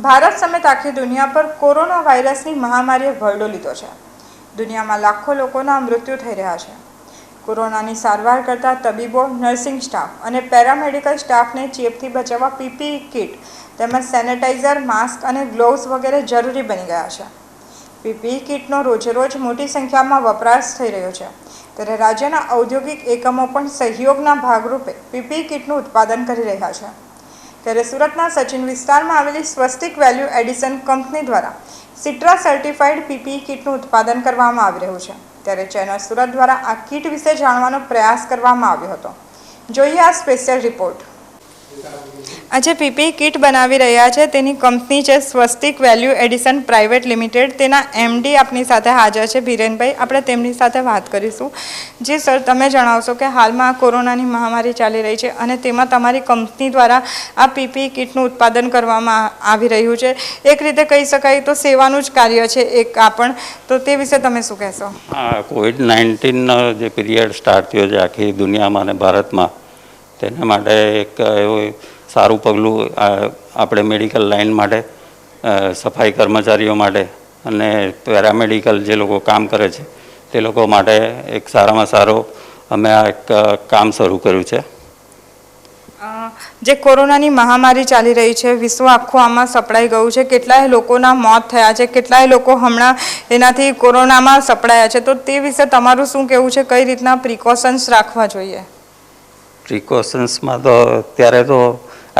ભારત સમેત આખી દુનિયા પર કોરોના વાયરસની મહામારીએ ભરડો લીધો છે। દુનિયામાં લાખો લોકોના મૃત્યુ થઈ રહ્યા છે। કોરોનાની સારવાર કરતા તબીબો, નર્સિંગ સ્ટાફ અને પેરામેડિકલ સ્ટાફને ચેપથી બચાવવા પીપીઈ કિટ તેમજ સેનેટાઇઝર, માસ્ક અને ગ્લોવ્સ વગેરે જરૂરી બની ગયા છે। પીપીઈ કિટનો રોજેરોજ મોટી સંખ્યામાં વપરાશ થઈ રહ્યો છે, ત્યારે રાજ્યના ઔદ્યોગિક એકમો પણ સહયોગના ભાગરૂપે પીપીઈ કિટનું ઉત્પાદન કરી રહ્યા છે। ત્યારે સુરતના સચિન વિસ્તારમાં આવેલી સ્વસ્તિક વેલ્યુ એડિશન કંપની દ્વારા સિટ્રા સર્ટિફાઈડ પીપીઈ કિટનું ઉત્પાદન કરવામાં આવી રહ્યું છે। ત્યારે ચેનલ સુરત દ્વારા આ કિટ વિશે જાણવાનો પ્રયાસ કરવામાં આવ્યો હતો। જોઈએ આ સ્પેશિયલ રિપોર્ટ। આજે પીપીઈ કિટ બનાવી રહ્યા છે તેની કંપની છે સ્વસ્તિક વેલ્યુ એડિશન પ્રાઇવેટ લિમિટેડ। તેના એમડી આપણી સાથે હાજર છે બીરેનભાઈ। આપણે તેમની સાથે વાત કરીશું। જી સર, તમે જણાવશો કે હાલમાં કોરોનાની મહામારી ચાલી રહી છે અને તેમાં તમારી કંપની દ્વારા આ પીપીઈ કિટનું ઉત્પાદન કરવામાં આવી રહ્યું છે। એક રીતે કહી શકાય તો સેવાનું જ કાર્ય છે એક આપણ, તો તે વિશે તમે શું કહેશો? કોવિડ-19નો જે પીરિયડ સ્ટાર્ટ થયો છે આખી દુનિયામાં અને ભારતમાં, તેના માટે એક એવું સારું પગલું આપણે મેડિકલ લાઇન માટે, સફાઈ કર્મચારીઓ માટે અને પેરામેડિકલ જે લોકો કામ કરે છે તે લોકો માટે એક સારામાં સારો અમે આ એક કામ શરૂ કર્યું છે। જે કોરોનાની મહામારી ચાલી રહી છે, વિશ્વ આખું આમાં સપડાઈ ગયું છે, કેટલાય લોકોના મોત થયા છે, કેટલાય લોકો હમણાં એનાથી કોરોનામાં સપડાયા છે, તો તે વિશે તમારું શું કહેવું છે? કઈ રીતના પ્રિકોશન્સ રાખવા જોઈએ? પ્રિકોશન્સમાં તો અત્યારે તો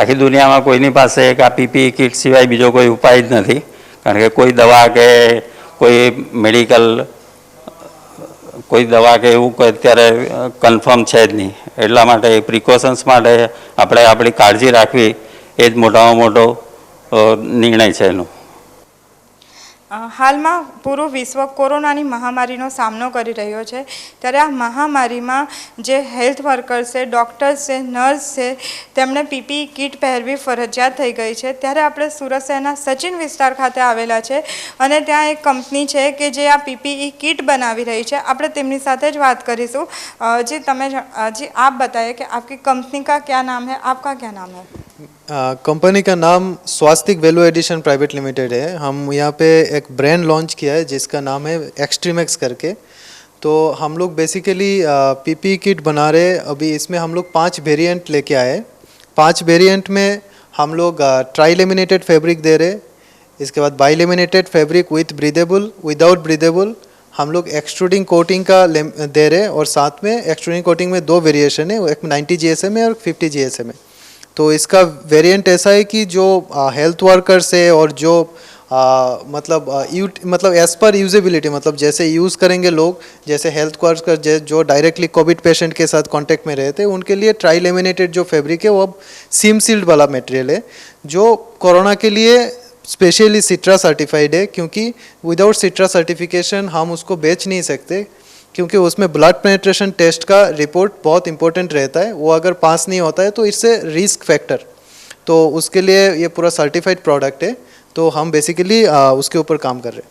આખી દુનિયામાં કોઈની પાસે એક આ પીપીઈ કિટ સિવાય બીજો કોઈ ઉપાય જ નથી, કારણ કે કોઈ દવા કે કોઈ મેડિકલ કોઈ દવા કે એવું કોઈ અત્યારે કન્ફર્મ છે જ નહીં। એટલા માટે પ્રિકોશન્સ માટે આપણે આપણી કાળજી રાખવી એ જ મોટામાં મોટો નિર્ણય છે એનો। હાલમાં પૂરું વિશ્વ કોરોનાની મહામારીનો સામનો કરી રહ્યો છે, ત્યારે આ મહામારીમાં જે હેલ્થ વર્કર્સ છે, ડૉક્ટર્સ છે, નર્સ છે, તેમણે પીપીઈ કિટ પહેરવી ફરજિયાત થઈ ગઈ છે। ત્યારે આપણે સુરત શહેરના સચિન વિસ્તાર ખાતે આવેલા છે અને ત્યાં એક કંપની છે કે જે આ પીપીઈ કિટ બનાવી રહી છે। આપણે તેમની સાથે જ વાત કરીશું। जी आप बताइए कि आपकी कंपनी का क्या नाम है, आपका क्या नाम है? कंपनी का नाम स्वास्तिक वैल्यू एडिशन प्राइवेट लिमिटेड है। हम यहाँ पे एक ब्रांड लॉन्च किया है जिसका नाम है एक्सट्रीमेक्स करके। तो हम लोग बेसिकली पीपीई किट बना रहे हैं। अभी इसमें हम लोग 5 वेरिएंट लेके आए हैं। 5 वेरिएंट में हम लोग ट्राई लेमिनेटेड फैब्रिक दे रहे, इसके बाद by laminated fabric with breathable, without breathable हम लोग एक्सट्रूडिंग कोटिंग का दे रहे, और साथ में एक्सट्रूडिंग कोटिंग में 2 वेरिएशन है, एक 90 GSM है और 50 GSM है। तो इसका वेरिएंट ऐसा है कि जो हेल्थ वर्कर्स है और जो मतलब एज पर यूजेबिलिटी, मतलब जैसे यूज़ करेंगे लोग, जैसे हेल्थ वर्कर्स जो डायरेक्टली कोविड पेशेंट के साथ कांटेक्ट में रहते हैं, उनके लिए ट्राई लेमिनेटेड जो फैब्रिक है वो अब सीम सील्ड वाला मटेरियल है, जो कोरोना के लिए स्पेशली सिट्रा सर्टिफाइड है, क्योंकि विदाउट सिट्रा सर्टिफिकेशन हम उसको बेच नहीं सकते, क्योंकि उसमें ब्लड पेनिट्रेशन टेस्ट का रिपोर्ट बहुत इंपॉर्टेंट रहता है। वो अगर पास नहीं होता है तो इससे रिस्क फैक्टर, तो उसके लिए ये पूरा सर्टिफाइड प्रोडक्ट है। तो हम बेसिकली उसके ऊपर काम कर रहे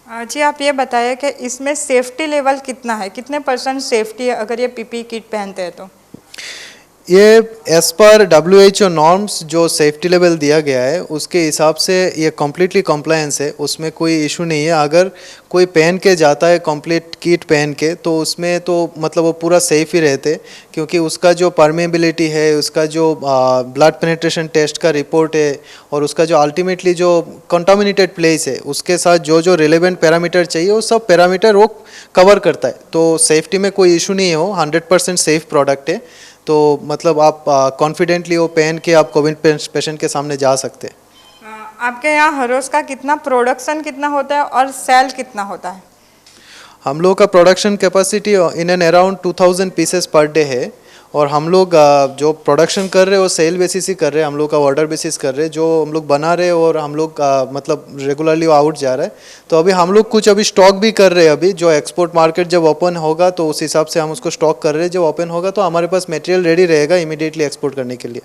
हैं। जी आप ये बताइए कि इसमें सेफ्टी लेवल कितना है, कितने % सेफ्टी है अगर ये पीपीई किट पहनते हैं तो? ये एज पर WHO नॉर्म्स जो सेफ्टी लेवल दिया गया है उसके हिसाब से ये कम्प्लीटली कम्प्लायंस है, उसमें कोई इशू नहीं है। अगर कोई पहन के जाता है कंप्लीट किट पहन के, तो उसमें तो मतलब वो पूरा सेफ ही रहते, क्योंकि उसका जो परमेबिलिटी है, उसका जो ब्लड पेनिट्रेशन टेस्ट का रिपोर्ट है, और उसका जो अल्टीमेटली जो कंटामिनेटेड प्लेस है उसके साथ जो जो रिलेवेंट पैरामीटर चाहिए वो सब पैरामीटर वो कवर करता है। तो सेफ्टी में कोई इशू नहीं हो, 100% सेफ प्रोडक्ट है। तो मतलब आप कॉन्फिडेंटली वो पहन के आप कोविड पेशेंट के सामने जा सकते हैं। आपके यहाँ हर रोज़ का कितना प्रोडक्शन कितना होता है और सेल कितना होता है? हम लोग का production capacity in and around 2000 pieces per day है, और हम लोग जो प्रोडक्शन कर रहे हैं वो सेल बेसिस ही कर रहे हैं, हम लोग का ऑर्डर बेसिस कर रहे हैं। जो हम लोग बना रहे हैं और हम लोग मतलब रेगुलरली आउट जा रहा है। तो अभी हम लोग कुछ अभी स्टॉक भी कर रहे हैं। अभी जो एक्सपोर्ट मार्केट जब ओपन होगा तो उस हिसाब से हम उसको स्टॉक कर रहे हैं। जब ओपन होगा तो हमारे पास मटेरियल रेडी रहेगा इमीडिएटली एक्सपोर्ट करने के लिए।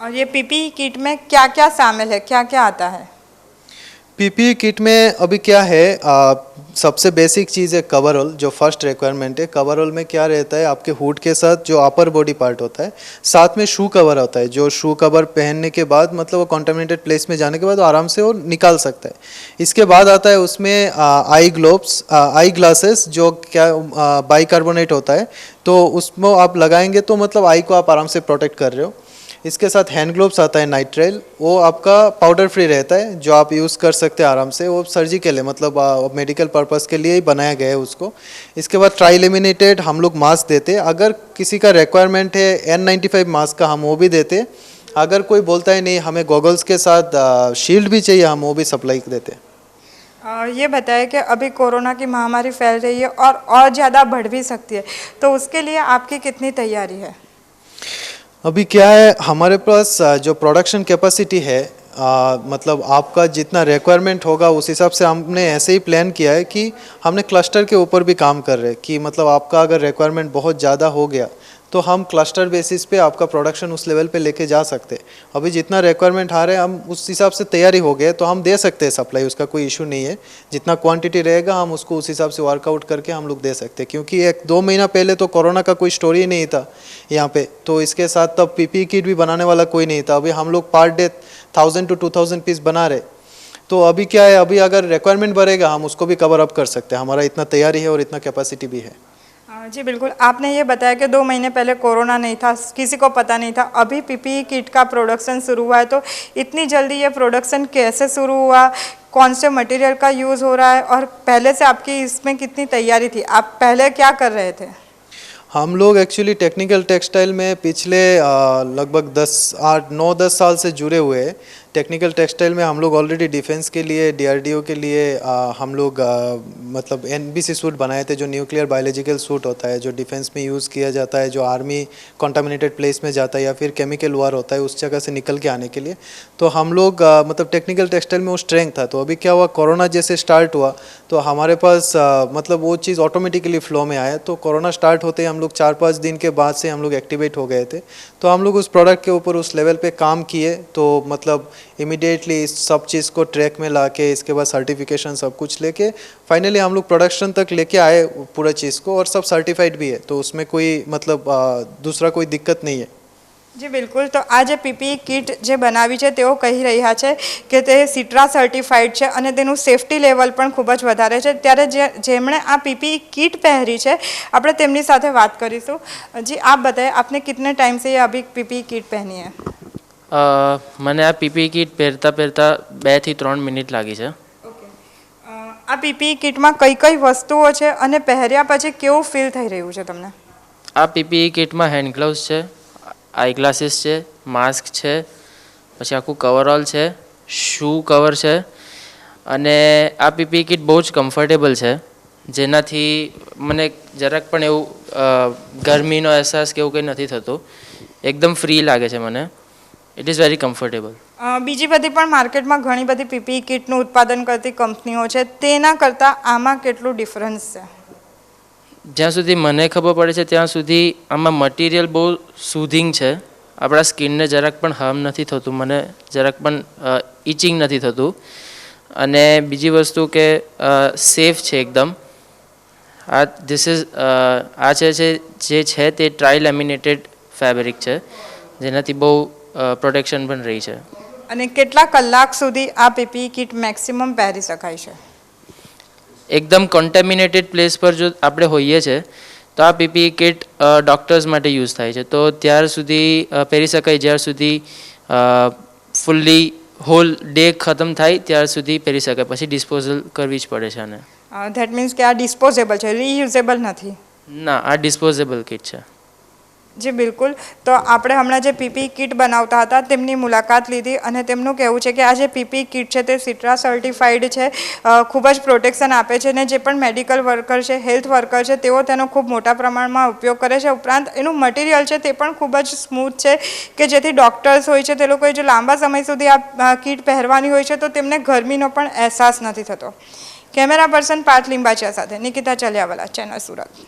और ये पीपीई किट में क्या क्या शामिल है, क्या क्या आता है? पीपीई किट में अभी क्या है, सबसे बेसिक चीज़ है कवरऑल, जो फर्स्ट रिक्वायरमेंट है। कवरऑल में क्या रहता है, आपके हुड के साथ जो अपर बॉडी पार्ट होता है, साथ में शू कवर होता है। जो शू कवर पहनने के बाद मतलब वो कॉन्टामिनेटेड प्लेस में जाने के बाद आराम से वो निकाल सकता है। इसके बाद आता है उसमें आई ग्लोव्स, आई ग्लासेस, जो क्या बाइकार्बोनेट होता है, तो उसमें आप लगाएंगे तो मतलब आई को आप आराम से प्रोटेक्ट कर रहे हो। इसके साथ हैंड ग्लोव्स आता है नाइट्राइल, वो आपका पाउडर फ्री रहता है, जो आप यूज़ कर सकते हैं आराम से। वो सर्जिकल है, मतलब मेडिकल पर्पस के लिए ही बनाया गया है उसको। इसके बाद ट्राई लेमिनेटेड हम लोग मास्क देते हैं। अगर किसी का रिक्वायरमेंट है N95 मास्क का, हम वो भी देते हैं। अगर कोई बोलता है नहीं हमें गॉगल्स के साथ शील्ड भी चाहिए, हम वो भी सप्लाई देते हैं। ये बताएं कि अभी कोरोना की महामारी फैल रही है और ज़्यादा बढ़ भी सकती है, तो उसके लिए आपकी कितनी तैयारी है? अभी क्या है, हमारे पास जो प्रोडक्शन कैपेसिटी है, मतलब आपका जितना रिक्वायरमेंट होगा उस हिसाब से हमने ऐसे ही प्लान किया है कि हमने क्लस्टर के ऊपर भी काम कर रहे हैं कि मतलब आपका अगर रिक्वायरमेंट बहुत ज़्यादा हो गया तो हम क्लस्टर बेसिस पे आपका प्रोडक्शन उस लेवल पे लेके जा सकते हैं। अभी जितना रिक्वायरमेंट आ रहा है हम उस हिसाब से तैयारी हो गए तो हम दे सकते हैं सप्लाई, उसका कोई इशू नहीं है। जितना क्वांटिटी रहेगा हम उसको उस हिसाब से वर्कआउट करके हम लोग दे सकते हैं, क्योंकि 1-2 महीना पहले तो कोरोना का कोई स्टोरी ही नहीं था यहाँ पे। तो इसके साथ तब पीपीई किट भी बनाने वाला कोई नहीं था। अभी हम लोग पर डे 1000 to 2000 पीस बना रहे। तो अभी क्या है, अभी अगर रिक्वायरमेंट बढ़ेगा हम उसको भी कवर अप कर सकते हैं। हमारा इतना तैयारी है और इतना कैपेसिटी भी है। जी बिल्कुल, आपने ये बताया कि 2 महीने पहले कोरोना नहीं था, किसी को पता नहीं था। अभी पीपीई किट का प्रोडक्शन शुरू हुआ है, तो इतनी जल्दी ये प्रोडक्शन कैसे शुरू हुआ, कौन से मटेरियल का यूज़ हो रहा है, और पहले से आपकी इसमें कितनी तैयारी थी? आप पहले क्या कर रहे थे? हम लोग एक्चुअली टेक्निकल टेक्सटाइल में पिछले लगभग 9-10 साल से जुड़े हुए हैं। टेक्निकल टेक्सटाइल में हम लोग ऑलरेडी डिफेंस के लिए, डीआरडीओ के लिए हम लोग मतलब एनबीसी सूट बनाए थे, जो न्यूक्लियर बायोलॉजिकल सूट होता है, जो डिफेंस में यूज़ किया जाता है, जो आर्मी कॉन्टामिनेटेड प्लेस में जाता है या फिर केमिकल वार होता है उस जगह से निकल के आने के लिए। तो हम लोग मतलब टेक्निकल टेक्सटाइल में वो स्ट्रेंथ था। तो अभी क्या हुआ, कोरोना जैसे स्टार्ट हुआ तो हमारे पास मतलब वो चीज़ ऑटोमेटिकली फ्लो में आया। तो कोरोना स्टार्ट होते ही हम लोग 4-5 दिन के बाद से हम लोग एक्टिवेट हो गए थे। तो हम लोग उस प्रोडक्ट के ऊपर उस लेवल पे काम किए, तो मतलब इमीडिएटली इस सब चीज़ को ट्रैक में ला के, इसके बाद सर्टिफिकेशन सब कुछ लेके फाइनली हम लोग प्रोडक्शन तक लेके आए पूरा चीज़ को, और सब सर्टिफाइड भी है। तो उसमें कोई मतलब दूसरा कोई दिक्कत नहीं है। जी बिल्कुल, तो આ જે પીપીઈ કિટ જે બનાવી છે તેઓ કહી રહ્યા છે કે તે સિટ્રા સર્ટિફાઈડ છે અને તેનું સેફટી લેવલ પણ ખૂબ જ વધારે છે। ત્યારે જેમણે આ પીપીઈ કિટ પહેરી છે આપણે તેમની સાથે વાત કરીશું। जी आप बताएं, आपने कितने टाइम से ये अभी पीपीई किट पहनी है? મને આ પીપીઈ કિટ પહેરતા પહેરતા 2 થી 3 મિનિટ લાગી છે। ઓકે, આ પીપીઈ કિટમાં કઈ કઈ વસ્તુઓ છે અને પહેર્યા પછી કેવું ફીલ થઈ રહ્યું છે તમને? આ પીપીઈ કિટમાં હેન્ડ ગ્લવ્સ છે, આઈ ગ્લાસીસ છે, માસ્ક છે, પછી આખું કવરઓલ છે, શૂ કવર છે, અને આ પીપીઈ કિટ બહુ જ કમ્ફર્ટેબલ છે, જેનાથી મને જરાક પણ એવું ગરમીનો અહેસાસ કે એવું કંઈ નથી થતું। એકદમ ફ્રી લાગે છે મને। It is very comfortable. બીજી બધી પણ માર્કેટમાં ઘણી બધી પીપીઈ કિટનું ઉત્પાદન કરતી કંપનીઓ છે, તેના કરતાં આમાં કેટલું ડિફરન્સ છે? જ્યાં સુધી મને ખબર પડે છે ત્યાં સુધી આમાં મટીરિયલ બહુ સુધિંગ છે, આપણા સ્કિનને જરાક પણ હાર્મ નથી થતું, મને જરાક પણ ઇચિંગ નથી થતું। અને બીજી વસ્તુ કે સેફ છે એકદમ। આ જે છે તે ટ્રાઈ લેમિનેટેડ ફેબ્રિક છે, જેનાથી બહુ પ્રોટેક્શન પણ રહી છે। અને કેટલા કલાક સુધી આ પીપીઈ કિટ મેક્સિમમ પહેરી શકાય છે? એકદમ કન્ટેમિનેટેડ પ્લેસ પર જો આપણે હોઈએ છે તો આ પીપીઈ કિટ ડૉક્ટર્સ માટે યુઝ થાય છે, તો ત્યાર સુધી પહેરી શકાય, જ્યાર સુધી ફૂલ્લી હોલ ડે ખતમ થાય ત્યાર સુધી પહેરી શકાય, પછી ડિસ્પોઝલ કરવી જ પડે છે આને। ધેટ મીન્સ કે આ ડિસ્પોઝેબલ છે, રીયુઝેબલ નથી? ના, આ ડિસ્પોઝેબલ કિટ છે। જી બિલકુલ, તો આપણે હમણાં જે પીપીઈ કિટ બનાવતા હતા તેમની મુલાકાત લીધી અને તેમનું કહેવું છે કે આ જે પીપીઈ કિટ છે તે સિટ્રા સર્ટિફાઈડ છે, ખૂબ જ પ્રોટેક્શન આપે છે, અને જે પણ મેડિકલ વર્કર છે, હેલ્થ વર્કર છે, તેઓ તેનો ખૂબ મોટા પ્રમાણમાં ઉપયોગ કરે છે। ઉપરાંત એનું મટીરિયલ છે તે પણ ખૂબ જ સ્મૂથ છે કે જેથી ડૉક્ટર્સ હોય છે તે લોકોએ જો લાંબા સમય સુધી આ કિટ પહેરવાની હોય છે તો તેમને ગરમીનો પણ અહેસાસ નથી થતો। કેમેરા પર્સન પાર્થ લિંબાચિયા સાથે નિકિતા ચલિયાવાલા, ચેનલ સુરત।